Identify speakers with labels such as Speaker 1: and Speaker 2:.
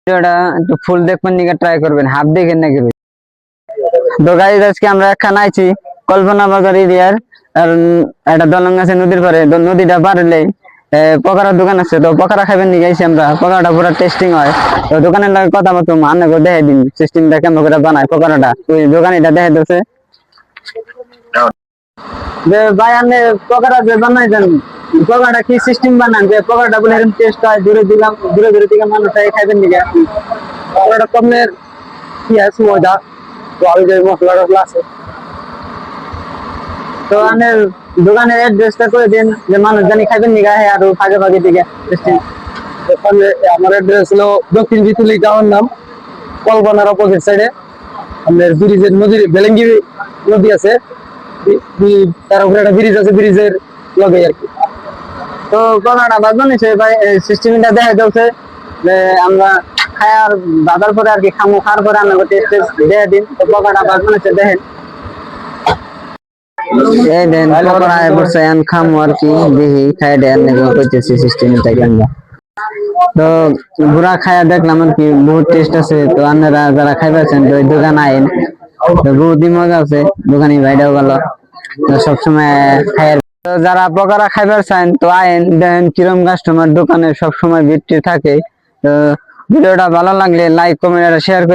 Speaker 1: ভিডিওটা একটু ফুল দেখবেন নিকে ট্রাই করবেন, হাফ দেখেন নাকি। তো গাইজ আজকে আমরা একখান আইছি কল্পনা বাজার এরিয়ার, আর একটা দলং আছে নদীর পারে। নদীটা পারলেই পকোড়ার দোকান আছে, তো পকোড়া খাবেন নিয়ে গেছি আমরা। পকোড়াটা পুরো টেস্টিং হয়। তো দোকানের লাগে কথা মতো আন্না করে দেখে দিন সিস্টেমটা কেমন করে বানায় পকোড়াটা। ওই দোকানিটা দেখে দিচ্ছে যে ভাই আপনি পকোড়া যে বানাইছেন, পকোড়াটা কি সিস্টেম বানান যে পকোড়াটা বলে এরকম টেস্ট হয়, দূরে দূরে দিকে মানুষ খাইবেন নিকে। পকোড়াটা কমের পেঁয়াজ ময়দা তো আমি যে মশলা টসলা আছে। তো আমাদের দোকানের অ্যাড্রেসটা করে দিন যে মানুষ জানি খাইবেন নিগা হ্যাঁ আর ফাঁকে ফাঁকে দিকে।
Speaker 2: ওখানে আমার অ্যাড্রেস হলো দক্ষিণ বিতুলি গাঁওয়ের নাম, কল্পনার অপোজিট সাইডে আমাদের ব্রিজের নদীর বেলেঙ্গি নদী আছে, তার উপরে একটা ব্রিজ আছে, ব্রিজের লগে আর কি।
Speaker 1: তো পকোড়াটা বাজবে নিছে ভাই, সিস্টেমটা দেখা যাচ্ছে যে আমরা খায়ার বাজার পরে আর কি খামো, খাওয়ার পরে আমাকে টেস্ট দেখে দিন। তো পকোড়া বাজবে নিছে দেখেন, এই দেন পকোড়া বসে আন খামো আর কি, দেখি খাই দেন নাকি কইতেছি সিস্টেমটা কেমন। তো ঘুরা খায়া দেখলাম আর কি বহুত টেস্ট আছে। তো আপনারা যারা খাইবেছেন তো ওই দোকান আইন, তো বহুতই মজা আছে, দোকানি ভাইটাও ভালো, তো সবসময় খায়। তো যারা পকোড়া খাইবার চান তো আইন, দেখেন কিরম কাস্টমার দোকানে সবসময় ভিড় থাকে। তো ভিডিওটা ভালো লাগলে লাইক কমেন্ট আর শেয়ার করে